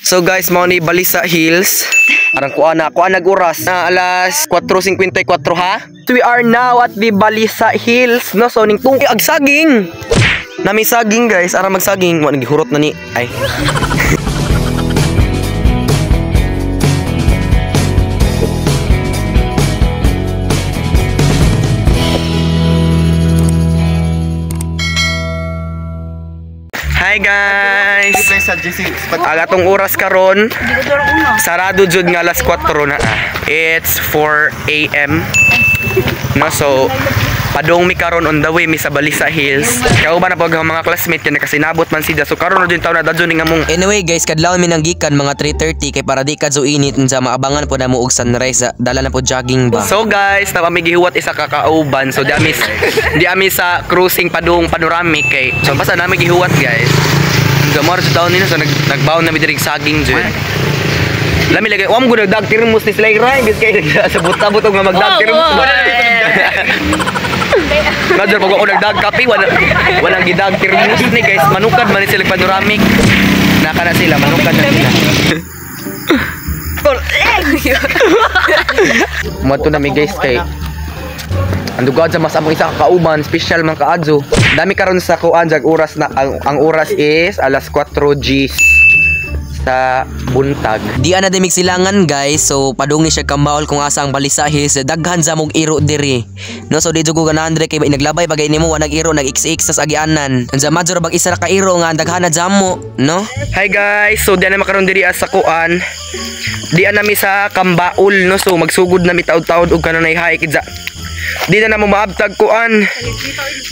So guys, mao ni Balisa Hills. Arang kuan nag-oras na alas 4:54 ha. We are now at the Balisa Hills, no? So ning tung agsaging. Nami saging guys, arang magsaging, wa nagihurot na ni. Ay. Hi guys. Agatong oras karon. Sarado jud nga alas 4 na. It's 4 AM. No, so padong mi karon on the way mi sa Balisa Hills. Kaya ba na pag mga classmate yan kasi nabot man sida. So karon jud taw na dadyo ni ngamong. Anyway guys, kadlawon mi nang gikan mga 3:30 kay para di kadto init unsa maabangan po na mo og sunrise. Dala na po jogging ba. So guys, na kami gihuwat isa ka kauban. So di ami sa cruising padung panoramic kay. So basta nami gihuwat guys. Gamar sa taon nila so nagbaon na mi diri saging jud. Lami lagay, wam ko nagdag tirmus ni sila ray bis kay sa buta-buta nga magdag tirmus. Nadyo pag ako nagdag kape walang gidag tirmus ni guys, manukad man sila panoramic. Naka na sila, manukad na sila. Mato na mi guys kay andugad sa mas among isa ka kauban, special man kaadto. Dami karon sa kuan jag oras na ang oras is alas 4 Gs sa buntag. Di ana demig silangan guys, so padung ni siya kambawol kung asa ang Balisa Hills, daghan sa mog iro diri. No, so di jud ko ganahan diri kay naglabay bagay nimo wa nag-iro nag-XX sa agianan. Unsa major bag isa ra ka iro nga daghan na jamo, no? Hi guys, so di na makaron diri sa kuan. Di ana mi sa Kambaul, no, so magsugod na mi taud-taud og kanunay hike kidsa. Di na mo maabtag kuan.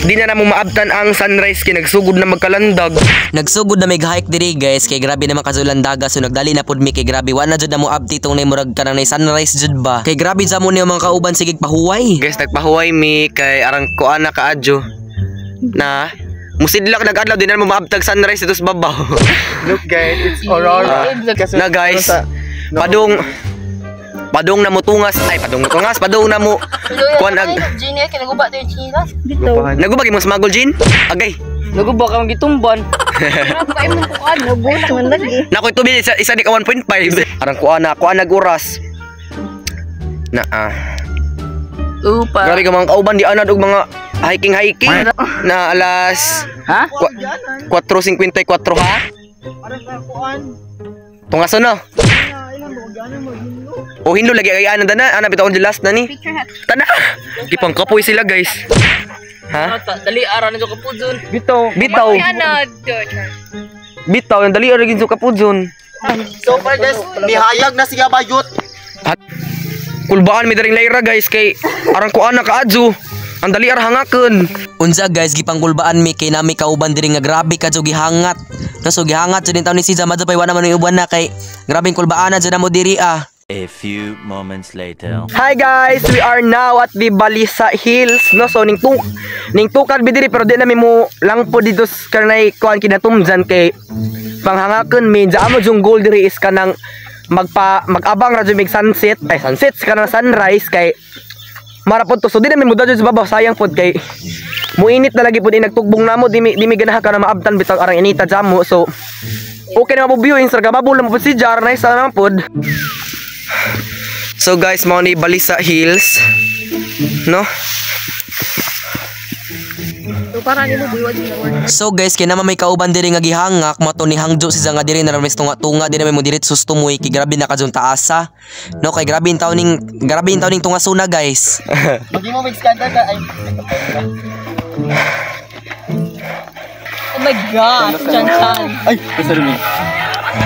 Di na mo maabtan ang sunrise kay nagsugod na magkalandag. Nagsugod na mig hike diri guys kay grabe naman kazulandaga, so nagdali na pud mi kay grabe wa na jud na mo abti tong nay murag kanang nay sunrise jud ba. Kay grabe sa mo ni mga kauban sige pahuway. Guys, nagpahuway mi kay arang kuan na kaadyo. Na musidlak nag-adlaw di na mo maabtag sunrise dito sa babaw. Look guys, it's aurora. Na guys, padong na mo tungas, padong na mo kuan ag Gene kinaguba to yung chinas. naguba gyud mo smuggle gin agay Naguba ka gitumban. Kay mo kuan, nabot man lagi. nakoy tubig isa di ka 1.5 arang kuan nag-oras na Upa. grabe ka mga kauban di anad og mga hiking na alas Ha? 4:54 ha tungas na o hindo lagi ay ana dana ana bitaw on last na ni tana gipang kapoy sila guys ha Dali ara na ko pudon. bitaw ang dali ra gid sa kapudyon. So far guys, mihayag na siya bayot. Kulbaan mi daring layra guys kay arang kuan na kaadyo ang dali ara hangaken. Unsa guys, gipangkulbaan mi kay nami kauban diri nga grabe kadto gihangat. So gihangat jud taon ni si Zamad pay wala man yung uban na kay grabing kulbaan jud na mo diri A few moments later. Hi guys, we are now at the Balisa Hills, no, so ning tukad bidiri pero di na mi mo lang po dito kanay kuan kinatumjan kay panghangaken mi amo jung goal diri is kanang mag-abang ra jud mig sunset kanang sunrise kay marapod to, so di na mi muda jud sa babaw sayang pod kay muinit na lagi pod nagtugbong namo di mi ganahan ka na maabtan bitaw arang inita jamo, so okay na mo viewing sir gamabul na mo pod si Jar nice na pod. So guys, mao ni Balisa Hills, no? So guys, kay naman may kauban diri nga gihangak, mato ni hangjo siya nga diri na ramis tunga-tunga di na mo diret sustumoy kay grabe na kadyon taasa. No, kay grabe in taon ning tungasuna guys. Magi mo mag-scan ka ay. Oh my god, chan. Ay, kasarumi.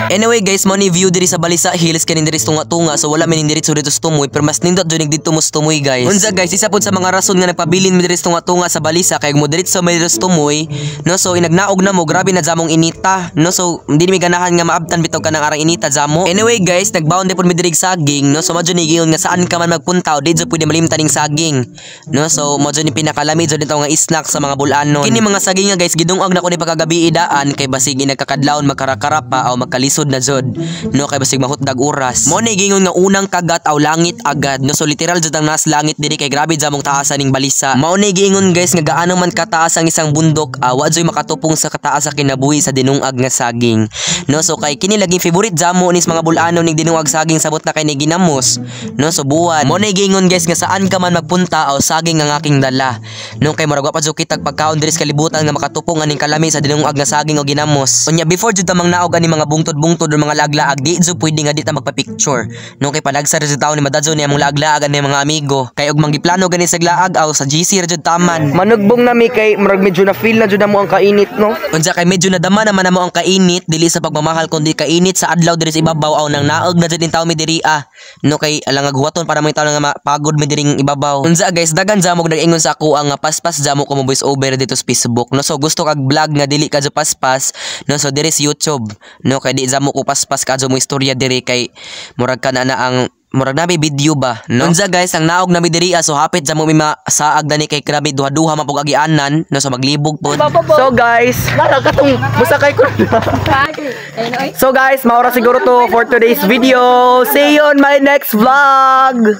Anyway guys, mo ni view diri sa Balisa Hills kanin diri tunga-tunga, so wala man diri dito stumoy pero mas nindot jud dito mo stumoy guys. Unsa guys, isa pod sa mga rason nga nagpabilin mi diri tunga-tunga sa Balisa kay mo diri sa may stumoy, no, so inagnaog na mo grabe na jamong inita, no, so hindi mi ganahan nga maabtan bitaw kanang arang inita jamo. Anyway guys, nagbound pod mi diri saging, no, so mo jud ni giyon nga saan ka man magpunta di jud pwede malimtan ning saging, no, so mo jud ni pinakalami jud dito nga snack sa mga bulanon. Kini mga saging nga guys gidungag na ko ni pagkagabi idaan kay basig nagkakadlawon magkarakara pa o kalisod na jud. No kay basig mahutdag oras. Mo ni gingon nga unang kagat aw langit agad. No so literal jud ang nas langit diri kay grabe jamong taasan ning balisa. Mao ni gingon guys nga gaano man kataas ang isang bundok, wa joy makatupong sa kataas sa kinabuhi sa dinungag nga saging. No so kay kini laging favorite jamo nis mga bulano ning dinungag saging sabot na kay ni ginamos. No so buwan. Mo ni gingon guys nga saan ka man magpunta aw saging ang aking dala. No kay murag wa pa jud kitag pagkaon diri sa kalibutan nga makatupong aning kalami sa dinungag nga saging o ginamos. Unya before jud ta mang naog ani mga bungtod-bungtod o mga laag-laag di jud pwede nga di ta magpa-picture. No kay palagsa ra jud tawo ni madadyo ni among laag-laag ani mga amigo. Kay og manggiplano gani sa laag aw sa GC ra jud taman. Manugbong nami kay murag medyo na feel na jud mo ang kainit no. Unsa kay medyo nadama naman namo ang kainit dili sa pagmamahal kundi kainit sa adlaw diri sa ibabaw aw nang naog na jud in tawo mi diri no kay alangag huwaton para may tawo nga mapagod mi diring ibabaw. Unsa guys dagan jamog nag-ingon sa ako ang paspas jamo ko mo voice over dito sa Facebook no so gusto kag vlog nga dili ka jud paspas no so diri sa YouTube no kay di jamo ko paspas ka jud mo istorya diri kay murag kana na ang murag nabi video ba no. Unsa guys ang naog nami diri so hapit jamo mi masaag dani kay grabe duha-duha mapug agianan no so maglibog pod. So guys, katong musakay ko. So guys, maura siguro to for today's video. See you on my next vlog.